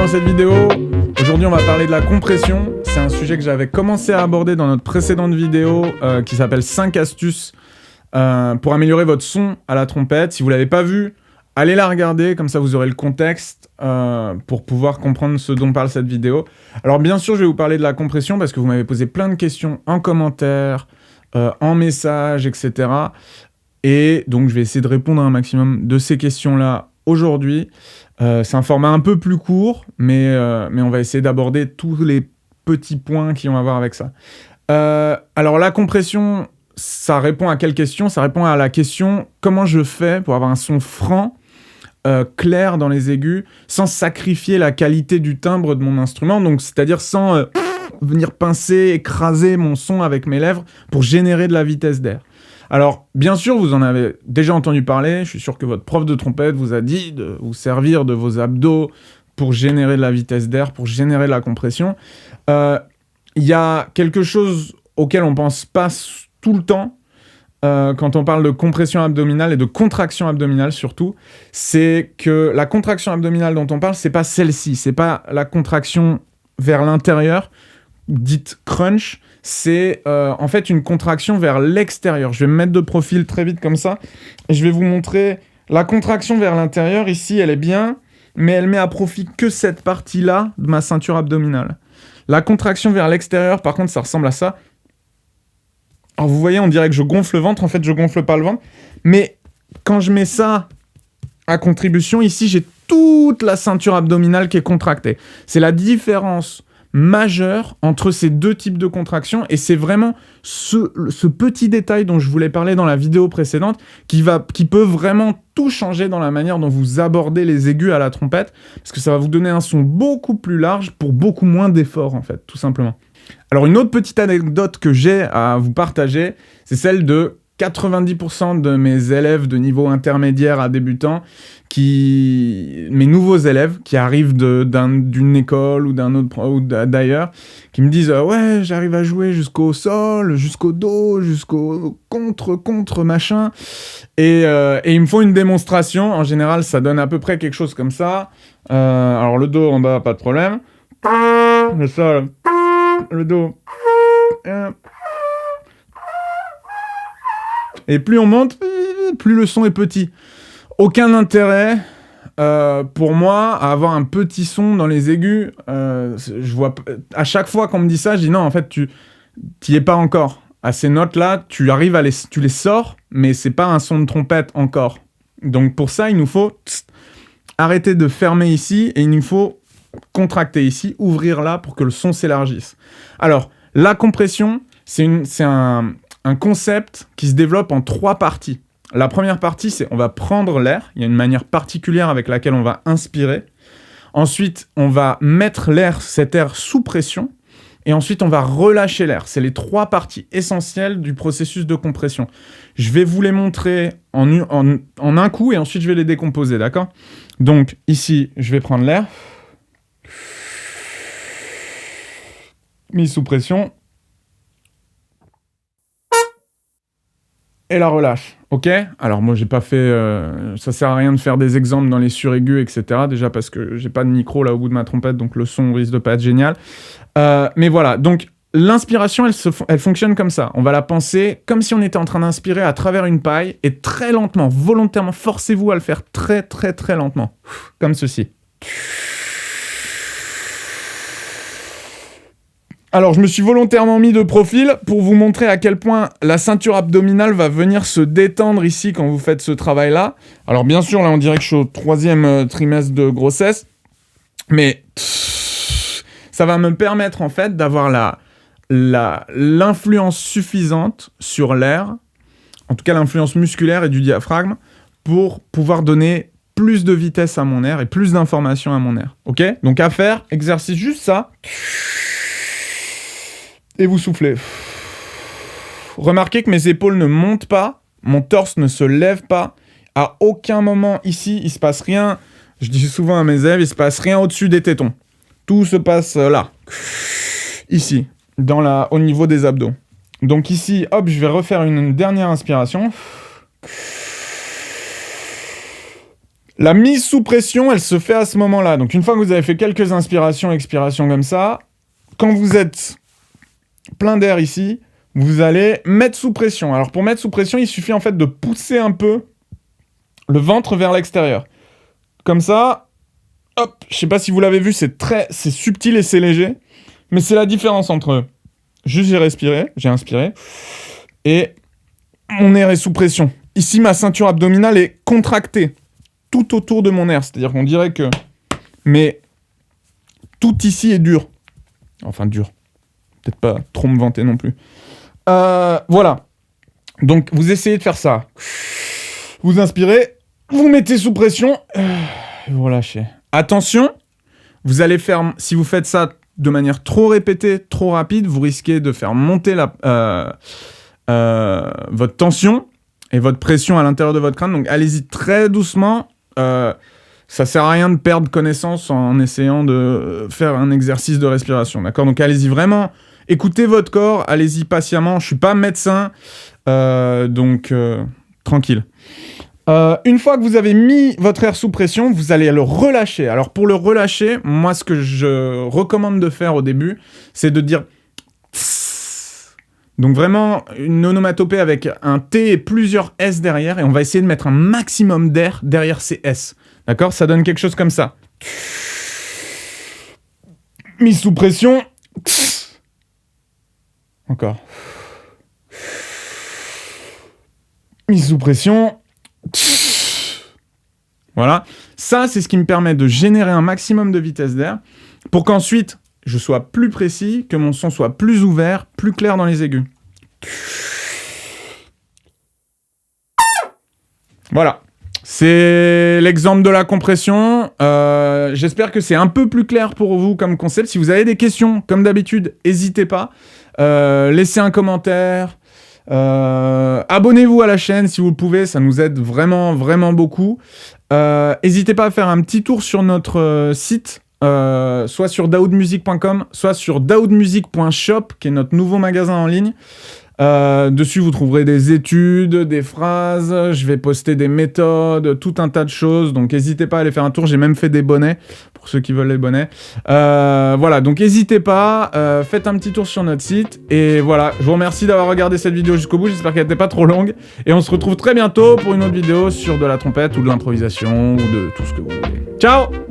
dans cette vidéo. Aujourd'hui, on va parler de la compression. C'est un sujet que j'avais commencé à aborder dans notre précédente vidéo qui s'appelle 5 astuces pour améliorer votre son à la trompette. Si vous ne l'avez pas vu, allez la regarder, comme ça vous aurez le contexte pour pouvoir comprendre ce dont parle cette vidéo. Alors bien sûr, je vais vous parler de la compression parce que vous m'avez posé plein de questions en commentaire, en message, etc. Et donc, je vais essayer de répondre à un maximum de ces questions-là aujourd'hui. C'est un format un peu plus court, mais on va essayer d'aborder tous les petits points qui ont à voir avec ça. Alors, la compression, ça répond à quelle question ? Ça répond à la question « Comment je fais pour avoir un son franc, clair dans les aigus, sans sacrifier la qualité du timbre de mon instrument ?» Donc, c'est-à-dire sans venir pincer, écraser mon son avec mes lèvres pour générer de la vitesse d'air. Alors, bien sûr, vous en avez déjà entendu parler. Je suis sûr que votre prof de trompette vous a dit de vous servir de vos abdos pour générer de la vitesse d'air, pour générer de la compression. Il y a quelque chose auquel on ne pense pas tout le temps quand on parle de compression abdominale et de contraction abdominale surtout. C'est que la contraction abdominale dont on parle, ce n'est pas celle-ci. Ce n'est pas la contraction vers l'intérieur, dite crunch. C'est en fait une contraction vers l'extérieur. Je vais me mettre de profil très vite comme ça et je vais vous montrer la contraction vers l'intérieur. Ici, elle est bien, mais elle met à profit que cette partie-là de ma ceinture abdominale. La contraction vers l'extérieur, par contre, ça ressemble à ça. Alors vous voyez, on dirait que je gonfle le ventre. En fait, je gonfle pas le ventre. Mais quand je mets ça à contribution, ici, j'ai toute la ceinture abdominale qui est contractée. C'est la différence majeur entre ces deux types de contractions, et c'est vraiment ce petit détail dont je voulais parler dans la vidéo précédente qui peut vraiment tout changer dans la manière dont vous abordez les aigus à la trompette, parce que ça va vous donner un son beaucoup plus large pour beaucoup moins d'efforts, en fait, tout simplement. Alors, une autre petite anecdote que j'ai à vous partager, c'est celle de 90% de mes élèves de niveau intermédiaire à débutant, mes nouveaux élèves qui arrivent d'une école ou d'ailleurs, qui me disent ouais, j'arrive à jouer jusqu'au sol, jusqu'au do, jusqu'au contre machin, et ils me font une démonstration. En général, ça donne à peu près quelque chose comme ça. Alors le do en bas, pas de problème. Le sol, le do. Et plus on monte, plus le son est petit. Aucun intérêt pour moi à avoir un petit son dans les aigus. Je vois, à chaque fois qu'on me dit ça, je dis non, en fait, tu n'y es pas encore. À ces notes-là, tu les sors, mais c'est pas un son de trompette encore. Donc pour ça, il nous faut arrêter de fermer ici et il nous faut contracter ici, ouvrir là pour que le son s'élargisse. Alors, la compression, c'est un concept qui se développe en 3 parties. La première partie, c'est on va prendre l'air. Il y a une manière particulière avec laquelle on va inspirer. Ensuite, on va mettre cet air sous pression. Et ensuite, on va relâcher l'air. C'est les 3 parties essentielles du processus de compression. Je vais vous les montrer en un coup et ensuite, je vais les décomposer, d'accord ? Donc, ici, je vais prendre l'air. Mis sous pression. Et la relâche, ok ? Alors moi j'ai pas fait, ça sert à rien de faire des exemples dans les suraigus, etc. Déjà parce que j'ai pas de micro là au bout de ma trompette, donc le son risque de pas être génial. Mais voilà, donc l'inspiration elle fonctionne comme ça. On va la penser comme si on était en train d'inspirer à travers une paille et très lentement, volontairement, forcez-vous à le faire très très très lentement, comme ceci. Alors, je me suis volontairement mis de profil pour vous montrer à quel point la ceinture abdominale va venir se détendre ici quand vous faites ce travail-là. Alors, bien sûr, là, on dirait que je suis au 3e trimestre de grossesse, mais ça va me permettre, en fait, d'avoir l'influence suffisante sur l'air, en tout cas l'influence musculaire et du diaphragme, pour pouvoir donner plus de vitesse à mon air et plus d'informations à mon air. Ok ? Donc, à faire, exercice juste ça. Et vous soufflez. Remarquez que mes épaules ne montent pas, mon torse ne se lève pas. À aucun moment ici, il se passe rien. Je dis souvent à mes élèves, il se passe rien au-dessus des tétons. Tout se passe là. Ici, au niveau des abdos. Donc ici, hop, je vais refaire une dernière inspiration. La mise sous pression, elle se fait à ce moment-là. Donc une fois que vous avez fait quelques inspirations, expirations comme ça, quand vous êtes plein d'air ici, vous allez mettre sous pression. Alors pour mettre sous pression, il suffit en fait de pousser un peu le ventre vers l'extérieur. Comme ça, hop, je sais pas si vous l'avez vu, c'est subtil et c'est léger, mais c'est la différence entre juste j'ai inspiré, et mon air est sous pression. Ici, ma ceinture abdominale est contractée tout autour de mon air, c'est-à-dire qu'on dirait que... Mais tout ici est dur. Enfin, dur. Peut-être pas trop me vanter non plus. Voilà. Donc, vous essayez de faire ça. Vous inspirez, vous mettez sous pression, et vous relâchez. Attention, vous allez faire... Si vous faites ça de manière trop répétée, trop rapide, vous risquez de faire monter votre tension et votre pression à l'intérieur de votre crâne. Donc, allez-y très doucement. Ça sert à rien de perdre connaissance en essayant de faire un exercice de respiration, d'accord? Donc allez-y vraiment, écoutez votre corps, allez-y patiemment. Je suis pas médecin, donc tranquille. Une fois que vous avez mis votre air sous pression, vous allez le relâcher. Alors pour le relâcher, moi ce que je recommande de faire au début, c'est de dire tss. Donc vraiment une onomatopée avec un T et plusieurs S derrière, et on va essayer de mettre un maximum d'air derrière ces S. D'accord? Ça donne quelque chose comme ça. Mise sous pression. Encore. Mise sous pression. Voilà. Ça, c'est ce qui me permet de générer un maximum de vitesse d'air pour qu'ensuite, je sois plus précis, que mon son soit plus ouvert, plus clair dans les aigus. Voilà. C'est l'exemple de la compression. J'espère que c'est un peu plus clair pour vous comme concept. Si vous avez des questions, comme d'habitude, n'hésitez pas. Laissez un commentaire. Abonnez-vous à la chaîne si vous le pouvez. Ça nous aide vraiment, vraiment beaucoup. N'hésitez pas à faire un petit tour sur notre site. Soit sur daoudmusic.com, soit sur daoudmusic.shop, qui est notre nouveau magasin en ligne. Dessus, vous trouverez des études, des phrases, je vais poster des méthodes, tout un tas de choses, donc n'hésitez pas à aller faire un tour. J'ai même fait des bonnets, pour ceux qui veulent les bonnets. Voilà, donc n'hésitez pas, faites un petit tour sur notre site, et voilà, je vous remercie d'avoir regardé cette vidéo jusqu'au bout, j'espère qu'elle n'était pas trop longue, et on se retrouve très bientôt pour une autre vidéo sur de la trompette, ou de l'improvisation, ou de tout ce que vous voulez. Ciao!